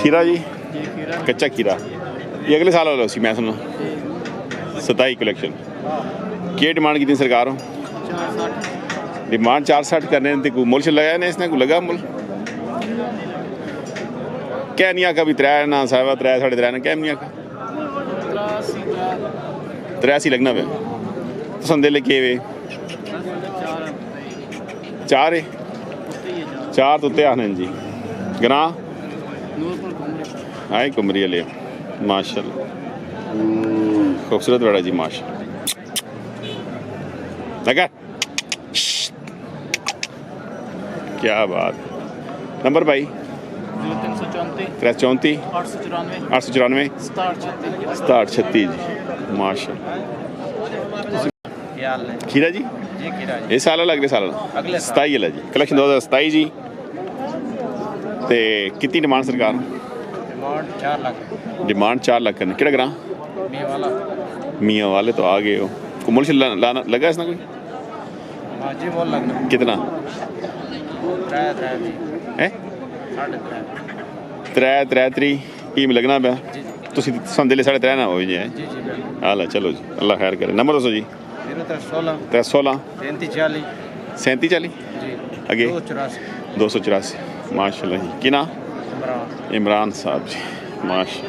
खीरा जी कच्चा खीरा ये अगले साल वाला सी मैं सुना 27 कलेक्शन की डिमांड की सरकार हो डिमांड 460 करने कोई मुल लगाया ने इसने कोई लगा मुल क्या नहीं आखा भी 3 ना साहब 3 साढ़े 3 ना क्या नहीं आखा 83 लगना पे तो संदे लेके वे 4 है 4 तो उत्ते आने जी गना आए कुमरी ले माशाल्लाह खूबसूरत बड़ा जी माशाल्लाह लगा क्या बात नंबर भाई 334 894 6736 जी माशाल्लाह खीरा जी ये साल अगले साल 27 वाला जी कलेक्शन 2027 जी ते कितनी डिमांड सरकार डिमांड 4 लाख करनी केड़ा ग्रां मियाँ वाले तो आ गए हो कुमल से लाना लगा इसना कोई कितना है 3 की लगना पे तुम संदेले 3.5 ना हो जी हाँ चलो जी अल्लाह खैर करे नंबर दसो जी 316 37 40 अगे 284 माशाल्लाह जी कि ना इमरान साहब जी माशा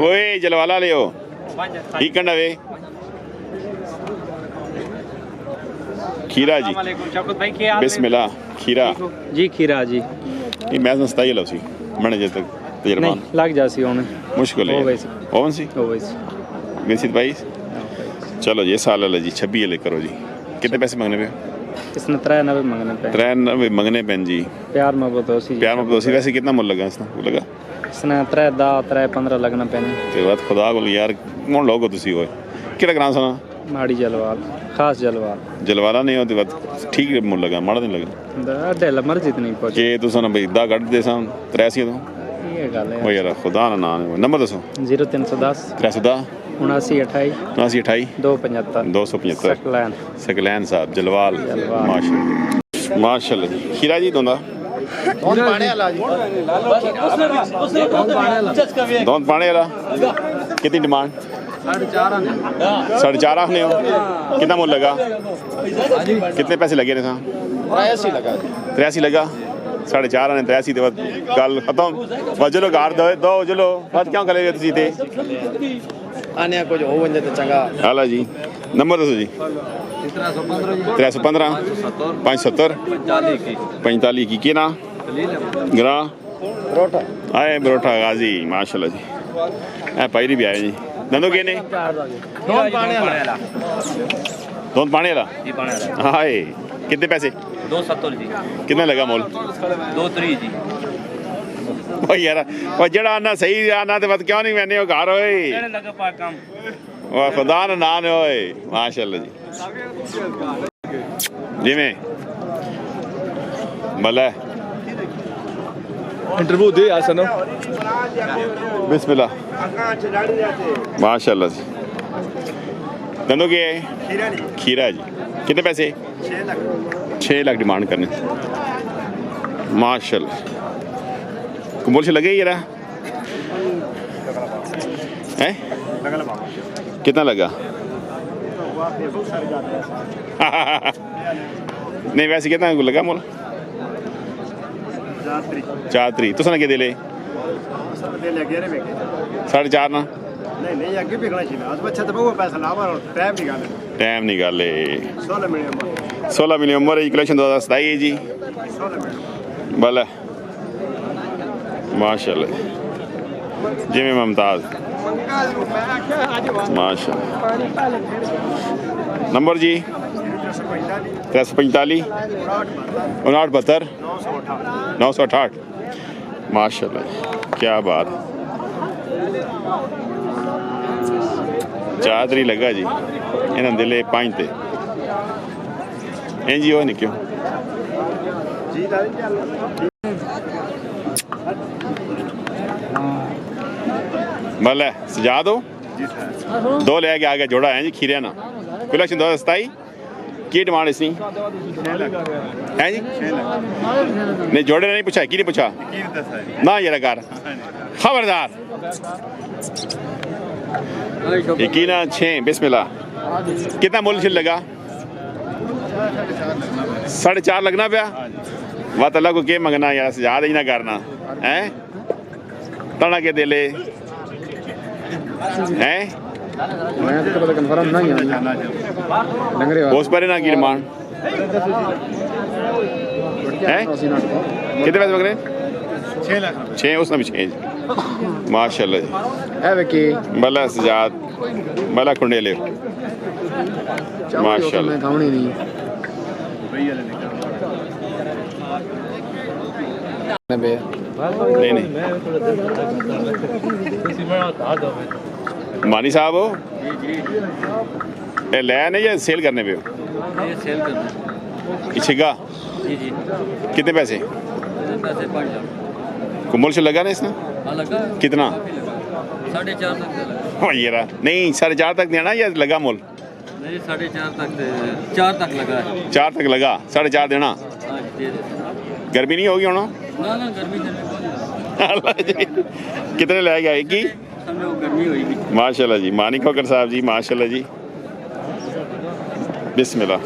ओए जलवाला ले ठीक करना वे खीरा जी बिस्मिल्लाह खीरा जी खीरा जी ये मैं 27 लो सी मैंने जब तक तजर्बान लग जासी होने मुश्किल है ओवन सी बेसित भाई चलो जी साल वाला जी 26 ले करो जी कितने पैसे मांगने पे इसने 93 मांगने पे 93 मांगने पे जी प्यार मोहब्बत वैसे कितना मुल लगा इसना लगा इसने 3.15 लगना पैने ते बात खुदा को यार कौन लोग हो तुसी होए केड़ा ग्रां सुना माड़ी जलवाल खास जलवाल जलवाला नहीं होती बात ठीक मुल लगा माड़ा नहीं लगा डेल मर्जी नहीं पहुंचे के तुसा ना भाई दा गड़ दे सा 83 तो ये गल है ओ यार खुदा ना नाम नंबर दसो 0310 310 79 78 275 275 सकलैन साहब जलवाल माशाल्लाह माशाल्लाह जी खीरा जी दोंदा दोन पाने वाला कितनी डिमांड 4.5 आखने हो कितना मुल लगा कितने पैसे लगे ने 83 लगा 4.5 आने 83 के बाद गल खत्म वजलो गार दो चलो बात क्यों करे तुसी ते आने कुछ हो वंजे तो चंगा हाला जी नंबर दसो जी 315 570 45 की ना ग्रा परोठा आए बरोठा गाजी माशाल्लाह जी ए पायरी भी आए जी नंदो के ने दोन पाने वाला हाय कितने पैसे 270 जी कितना लगा मोल 23 जी ओ यार ओ जड़ा आना सही आना ते बात क्यों नहीं मैंने ओ घर होए लगा पा काम ओ खुदा ना नाम होए माशाल्लाह जी जी में भला इंटरव्यू दे आसनो बिस्मिल्लाह माशाल्लाह जी दंदो के खीरा जी कितने पैसे 6 लाख डिमांड करने माशाल्लाह कुमोल से लगे ये रहा है कितना लगा नहीं वैसे कितना लगा मोल 4 तो सना के दिले 4.5 ना नहीं आगे बिकना चाहिए आज बच्चा तो बहुत पैसा लावा टाइम निकाले 16 मिलियन उम्र है कलेक्शन 2027 जी भला माशाल्लाह जी में मुमताज माशाल्लाह नंबर जी 345 59 968 माशाल्लाह क्या बात चादरी लगा जी इन्हें दिले 5 ते एन जी हो नहीं क्यों भले सजा दो दो ले के आ गया जोड़ा है जी खीरे ना कलेक्शन 2027 की डिमांड इसकी है जी नहीं जोड़े ने नहीं पूछा की नहीं पूछा ना ये रकार खबरदार यकी ना 6 बिस्मिल्लाह कितना मूल्य छिल लगा 4.5 लगना पाया वाह अल्लाह को के मंगना यार याद ही ना करना है तना के दिले हैं मैं तो पता कंफर्म नहीं है लंगरे उस पर ना की डिमांड है कितने पैसे मंग रहे 6 लाख 6 उसने भी 6 माशाल्लाह जी है विकी बला सजाद बला कुंडेले माशाल्लाह मैं गावनी नहीं नबे नहीं नहीं मानी साहब हो ये ले नहीं या सेल करने पे हो ये सेल करना ये छिगा जी जी कितने पैसे पैसे 5 लाख कुमल से लगा ना इसने लगा कितना 4.5 तक हाँ ये रहा नहीं 4.5 तक देना या लगा मोल नहीं 4.5 तक 4 तक लगा है 4 तक लगा 4.5 देना हाँ दे दे गर्मी नहीं होगी होना ना ना गर्मी अल्लाह जी कितने ले गया एक ही समझो गर्मी होगी माशाल्लाह जी मानिक खोकर साहब जी माशाल्लाह जी बिस्मिल्लाह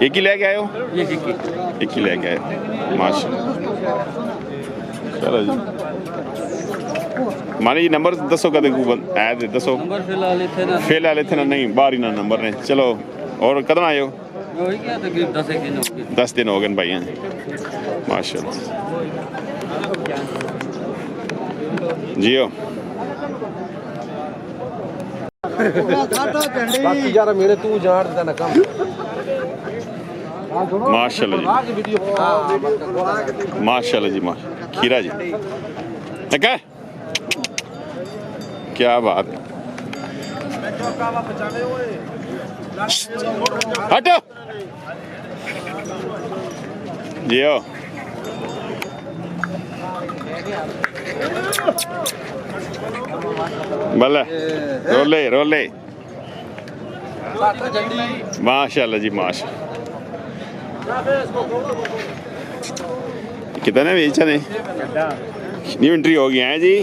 एक ही ले गए हो ये एक ही ले गए माशाल्लाह चलो जी मानी जी नंबर दसो कदे ऐ दसो नंबर फिलहाल इतने ना फेल आले थे ना नहीं बाहर ही ना नंबर ने चलो और कदम आए हो वही क्या तकरीब 10 दिन हो गए 10 दिन हो गए भाई हैं माशाल्लाह जियो बाकी यार मेरे तू जान देना काम माशाल्लाह जी माशाल्लाह जी खीरा जी ठीक है क्या बात हटो जियो भले रोले रोले माशाल्लाह जी माशाल्लाह कितने बेचा ने न्यू एंट्री हो गया है जी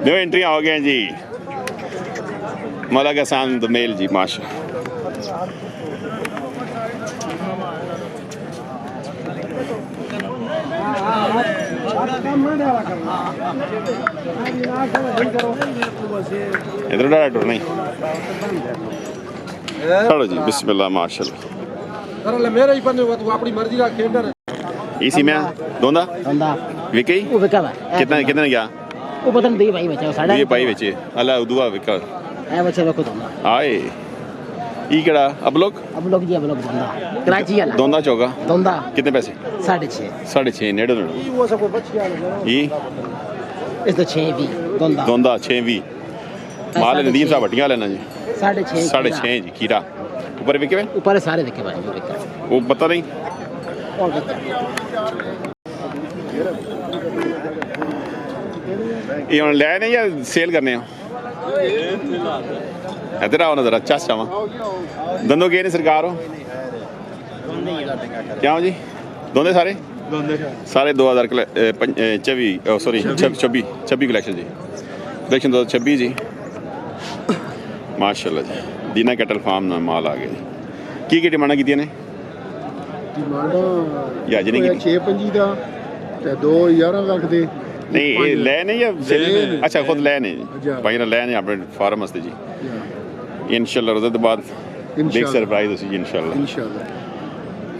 न्यू एंट्री हो गए हैं जी मौला का साम मेल जी माशा इधर डॉक्टर नहीं चलो जी बिस्मिल्लाह माशाल्लाह मेरा ही बने हुआ तू अपनी मर्जी का खेल इसी में दोंदा धंधा विकी वो बिका हुआ है। कितना कितने गया वो पता नहीं भाई बचा साढ़े ये पाई बेचे अल्लाह दुआ विका है बच्चे लोग को धंधा आए ई केड़ा अब लोग अब लोग धंधा कराची वाला दोंदा चौका धंधा कितने पैसे 6.5 6.5 नेड़े वो सब बच्चियां ई इस तो 6 भी धंधा दोंदा 6 भी माल नदीम साहब हटियां लेना जी 6.5 6.5 जी खीरा ऊपर बिके हुए ऊपर सारे देखे भाई वो बिका वो पता नहीं और बिका ये ਹੁਣ ਲੈ ਨੇ ਜਾਂ ਸੇਲ ਕਰਨੇ ਆ ਇਧਰ ਆਓ ਨਾ ਜ਼ਰਾ ਚਾਚਾ ਵਾ ਦੰਦੋ ਗਏ ਨੇ ਸਰਕਾਰ ਹੋ ਕਿਉਂ ਜੀ ਦੋਨੇ ਸਾਰੇ ਸਾਰੇ 2024 ਸੌਰੀ 26 ਕਲੈਕਸ਼ਨ ਜੀ ਕਲੈਕਸ਼ਨ 2026 ਜੀ ਮਾਸ਼ਾਅੱਲਾ ਜੀ ਦੀਨਾ ਕੈਟਲ ਫਾਰਮ ਨਾਲ ਮਾਲ ਆ ਗਿਆ ਜੀ ਕੀ ਡਿਮਾਂਡਾਂ ਕੀਤੀਆਂ ਨੇ ਡਿਮਾਂਡਾਂ ਯਾ ਜੀ ਨਹੀਂ 6.5 ਦਾ ਤੇ 2.11 ਲੱਖ ਦੇ ਨਹੀਂ ਇਹ ਲੈ ਨੇ ਜਾਂ ਅੱਛਾ ਖੁਦ ਲੈ ਨੇ ਭਾਈ ਨਾਲ ਲੈ ਨੇ ਆਪਣੇ ਫਾਰਮ ਵਾਸਤੇ ਜੀ ਇਨਸ਼ਾਅੱਲਾ ਉਹਦੇ ਤੋਂ ਬਾਅਦ ਬਿਗ ਸਰਪ੍ਰਾਈਜ਼ ਹੋਸੀ ਜੀ ਇਨਸ਼ਾਅੱਲਾ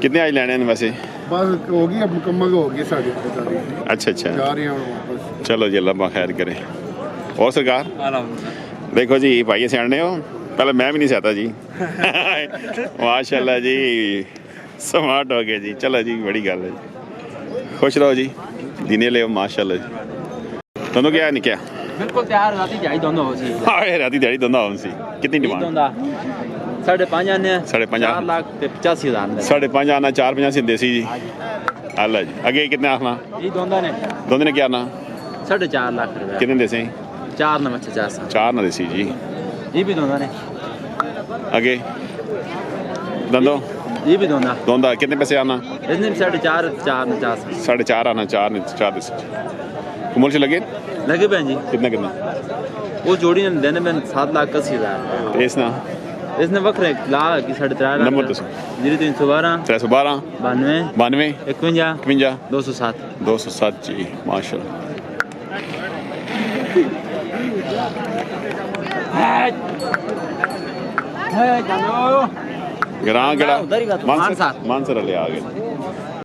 ਕਿੰਨੇ ਅੱਜ ਲੈਣੇ ਨੇ ਵੈਸੇ ਬਸ ਹੋ ਗਈ ਅਬ ਮੁਕੰਮਲ ਹੋ ਗਈ ਸਾਡੇ अच्छा अच्छा ਜਾ ਰਹੇ ਹਾਂ ਵਾਪਸ चलो जी अल्लाह खैर करे और सरकार देखो जी भाई सियाने हो पहले मैं भी नहीं सहता जी माशाल्लाह जी स्मार्ट हो गए जी चलो जी बड़ी गल है जी खुश रहो जी दिने ले माशाल्लाह जी दोनों क्या नहीं क्या बिल्कुल तैयार राती जाई दोनों हो सी हाँ राती दिहाड़ी दोनों आउन सी कितनी डिमांड दोंदा 5.5 आने 5.5 4 लाख ते 85,000 ने 5.5 आना 4.50 देसी जी अल्लाह जी आगे कितने आखना ये दोंदा ने दोनों ने क्या आना 4.5 लाख रुपए कितने देसे 4 नंबर 50 चार ना देसी जी ये भी दोनों ने आगे दंदो ये भी दोनों दोंदा कितने पैसे आना इसने भी 4.5 4 4.5 आना चार ने चार देसी कुमल से लगे लगे बहन जी कितना कितना वो जोड़ी ने देने में 7,80,000 इस ना इसने वक्र ला की 3.5 नंबर दसो 0312 312 92 92 51 51 207 207 जी माशाल्लाह ग्रां केड़ा मानसर ले आ गए